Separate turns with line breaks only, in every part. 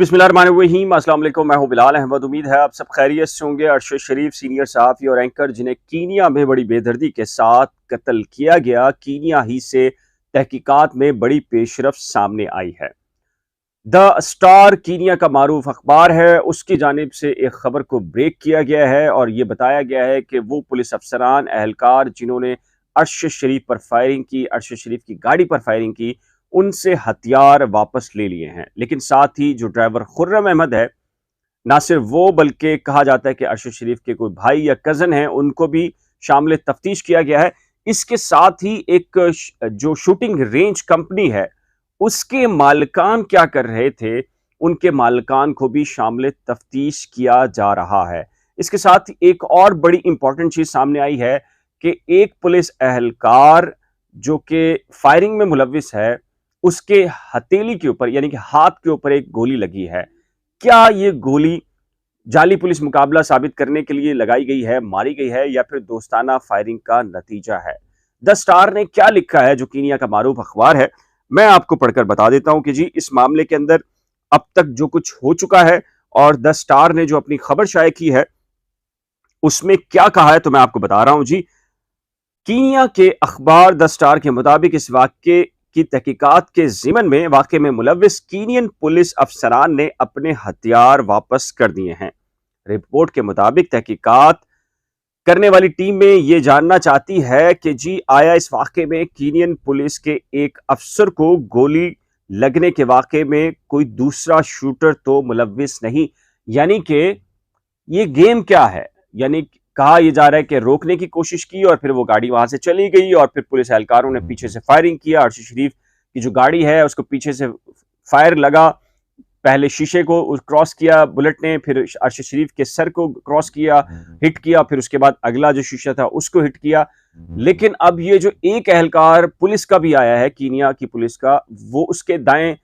बिस्मिल्लाहिर्रहमानिर्रहीम। अस्सलाम वालेकुम। मैं हूं बिलाल अहमद। उम्मीद है आप सब खैरियत से होंगे। अरशद शरीफ सीनियर सहाफ़ी और एंकर जिन्हें कीनिया में बड़ी बेदर्दी के साथ कत्ल किया गया, कीनिया ही से तहकीकात में बड़ी पेशरफ सामने आई है। द स्टार कीनिया का मारूफ अखबार है, उसकी जानिब से एक खबर को ब्रेक किया गया है और ये बताया गया है कि वो पुलिस अफसरान एहलकार जिन्होंने अरशद शरीफ पर फायरिंग की, अरशद शरीफ की गाड़ी पर फायरिंग की, उनसे हथियार वापस ले लिए हैं। लेकिन साथ ही जो ड्राइवर खुर्रम अहमद है, ना सिर्फ वो बल्कि कहा जाता है कि अरशद शरीफ के कोई भाई या कज़न हैं, उनको भी शामिल तफ्तीश किया गया है। इसके साथ ही एक जो शूटिंग रेंज कंपनी है, उसके मालिकान क्या कर रहे थे, उनके मालिकान को भी शामिल तफ्तीश किया जा रहा है। इसके साथ ही एक और बड़ी इंपॉर्टेंट चीज़ सामने आई है कि एक पुलिस एहलकार जो कि फायरिंग में मुलविस है, उसके हथेली के ऊपर यानी कि हाथ के ऊपर एक गोली लगी है। क्या ये गोली जाली पुलिस मुकाबला साबित करने के लिए लगाई गई है, मारी गई है, या फिर दोस्ताना फायरिंग का नतीजा है? द स्टार ने क्या लिखा है, जो कीनिया का मारूफ अखबार है, मैं आपको पढ़कर बता देता हूं कि जी इस मामले के अंदर अब तक जो कुछ हो चुका है और द स्टार ने जो अपनी खबर शाये की है उसमें क्या कहा है, तो मैं आपको बता रहा हूं जी। कीनिया के अखबार द स्टार के मुताबिक इस वाक्य की तहकीकात के ज़िमन में वाक़े में मुलविस कीनियन पुलिस अफसरान ने अपने हथियार वापस कर दिए हैं। रिपोर्ट के मुताबिक तहकीकात करने वाली टीम में यह जानना चाहती है कि जी आया इस वाक़े में कीनियन पुलिस के एक अफसर को गोली लगने के वाक़े में कोई दूसरा शूटर तो मुलविस नहीं। यानी कि ये गेम क्या है, यानी कहा यह जा रहा है कि रोकने की कोशिश की और फिर वो गाड़ी वहां से चली गई और फिर पुलिस एहलकारों ने पीछे से फायरिंग किया। अरशद शरीफ की जो गाड़ी है उसको पीछे से फायर लगा, पहले शीशे को क्रॉस किया बुलेट ने, फिर अरशद शरीफ के सर को क्रॉस किया, हिट किया, फिर उसके बाद अगला जो शीशा था उसको हिट किया। लेकिन अब ये जो एक एहलकार पुलिस का भी आया है, कीनिया की पुलिस का, वो उसके दाएं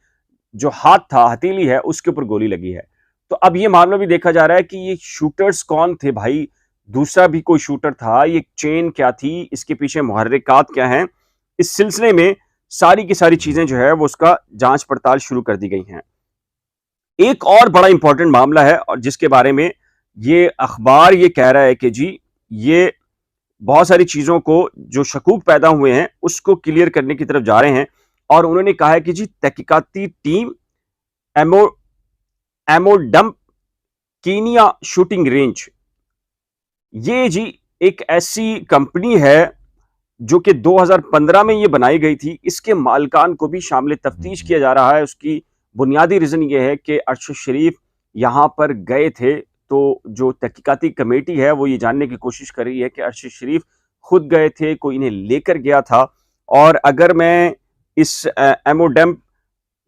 जो हाथ था, हथेली है, उसके ऊपर गोली लगी है। तो अब ये मामला भी देखा जा रहा है कि ये शूटर्स कौन थे भाई, दूसरा भी कोई शूटर था, ये चेन क्या थी, इसके पीछे मुहर्रिकात क्या हैं। इस सिलसिले में सारी की सारी चीजें जो है वो उसका जांच पड़ताल शुरू कर दी गई हैं। एक और बड़ा इंपॉर्टेंट मामला है और जिसके बारे में ये अखबार ये कह रहा है कि जी ये बहुत सारी चीजों को जो शकूक पैदा हुए हैं उसको क्लियर करने की तरफ जा रहे हैं। और उन्होंने कहा है कि जी तहकीकाती टीम एमोडम कीनिया शूटिंग रेंज, ये जी एक ऐसी कंपनी है जो कि 2015 में ये बनाई गई थी। इसके मालिकान को भी शामिल तफ्तीश किया जा रहा है। उसकी बुनियादी रीज़न ये है कि अरशद शरीफ यहाँ पर गए थे, तो जो तहकीकाती कमेटी है वो ये जानने की कोशिश कर रही है कि अरशद शरीफ खुद गए थे, कोई इन्हें लेकर गया था। और अगर मैं इस एमोडेम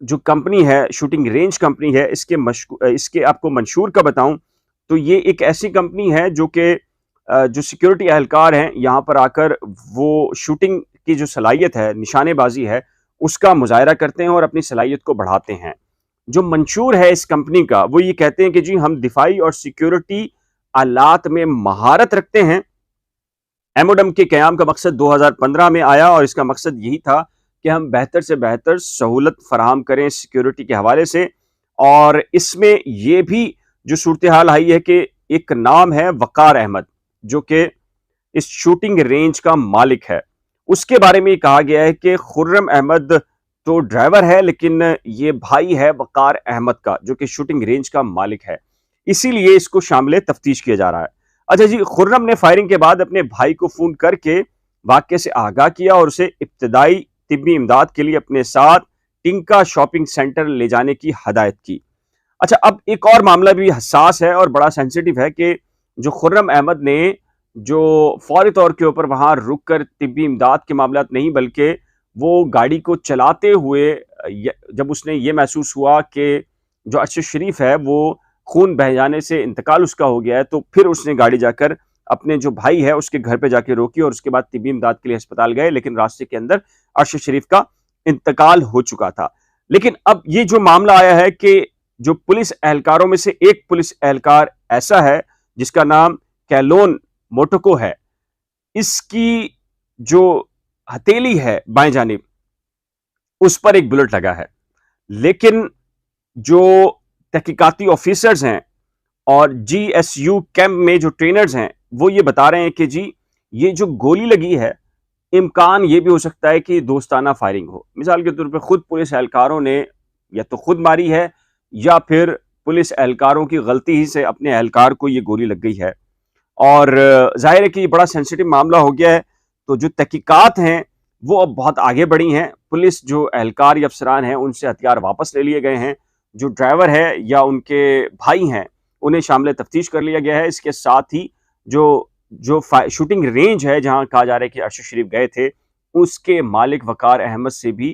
जो कंपनी है, शूटिंग रेंज कंपनी है, इसके आपको मंशूर का बताऊं तो ये एक ऐसी कंपनी है जो कि जो सिक्योरिटी एहलकार हैं यहाँ पर आकर वो शूटिंग की जो सलाहियत है, निशानेबाजी है, उसका मुजाहरा करते हैं और अपनी सलाहियत को बढ़ाते हैं। जो मंशूर है इस कंपनी का, वो ये कहते हैं कि जी हम दिफाई और सिक्योरिटी आलात में महारत रखते हैं। एमोडम के क़याम का मकसद 2015 में आया और इसका मकसद यही था कि हम बेहतर से बेहतर सहूलत फराहम करें सिक्योरिटी के हवाले से। और इसमें यह भी जो सूरत हाल आई है कि एक नाम है वकार अहमद, जो कि इस शूटिंग रेंज का मालिक है। उसके बारे में कहा गया है कि खुर्रम अहमद तो ड्राइवर है, लेकिन ये भाई है वकार अहमद का, जो कि शूटिंग रेंज का मालिक है। इसीलिए इसको शामिल तफ्तीश किया जा रहा है। अच्छा जी, खुर्रम ने फायरिंग के बाद अपने भाई को फोन करके वाक़े से आगाह किया और उसे इब्तदाई तिब्बी इमदाद के लिए अपने साथ टिंका शॉपिंग सेंटर ले जाने की हदायत की। अच्छा, अब एक और मामला भी हसास है और बड़ा सेंसिटिव है कि जो खुर्रम अहमद ने जो फौरी तौर के ऊपर वहां रुक कर तिब्बी इमदाद के मामला नहीं, बल्कि वो गाड़ी को चलाते हुए जब उसने ये महसूस हुआ कि जो अरशद शरीफ है वो खून बह जाने से इंतकाल उसका हो गया है, तो फिर उसने गाड़ी जाकर अपने जो भाई है उसके घर पे जाके रोकी और उसके बाद तिब्बी इमदाद के लिए अस्पताल गए, लेकिन रास्ते के अंदर अरशद शरीफ का इंतकाल हो चुका था। लेकिन अब ये जो मामला आया है कि जो पुलिस एहलकारों में से एक पुलिस एहलकार ऐसा है जिसका नाम कैलोन मोटोको है, इसकी जो हथेली है बाएं जानिब उस पर एक बुलेट लगा है। लेकिन जो तहकीकाती ऑफिसर्स हैं और GSU कैंप में जो ट्रेनर्स हैं वो ये बता रहे हैं कि जी ये जो गोली लगी है, इम्कान ये भी हो सकता है कि दोस्ताना फायरिंग हो। मिसाल के तौर पे खुद पुलिस एहलकारों ने या तो खुद मारी है या फिर पुलिस एहलकारों की गलती ही से अपने एहलकार को ये गोली लग गई है। और जाहिर है कि ये बड़ा सेंसिटिव मामला हो गया है, तो जो तहकीकात हैं वो अब बहुत आगे बढ़ी हैं। पुलिस जो एहलकार या अफसरान हैं उनसे हथियार वापस ले लिए गए हैं। जो ड्राइवर है या उनके भाई हैं उन्हें शामिल तफ्तीश कर लिया गया है। इसके साथ ही जो जो शूटिंग रेंज है जहां कहा जा रहा है कि अरशद शरीफ गए थे, उसके मालिक वकार अहमद से भी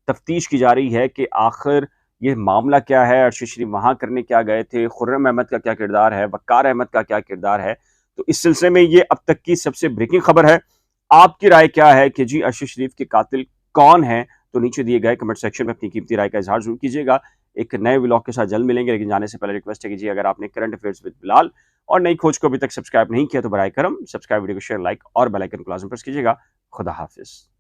तफ्तीश की जा रही है कि आखिर ये मामला क्या है, अरशद शरीफ वहां करने क्या गए थे, खुर्रम अहमद का क्या किरदार है, वकार अहमद का क्या किरदार है। तो इस सिलसिले में ये अब तक की सबसे ब्रेकिंग खबर है। आपकी राय क्या है कि जी अरशद शरीफ के कातिल कौन है? तो नीचे दिए गए कमेंट सेक्शन में अपनी कीमती राय का इजहार जरूर कीजिएगा। एक नए व्लॉग के साथ जल्द मिलेंगे, लेकिन जाने से पहले रिक्वेस्ट है कि जी अगर आपने करंट अफेयर्स विद बिलाल और नई खोज को अभी तक सब्सक्राइब नहीं किया तो बराए करम सब्सक्राइब, वीडियो को शेयर, लाइक और बेल आइकन को लाजम प्रेस कीजिएगा। खुदा हाफिज।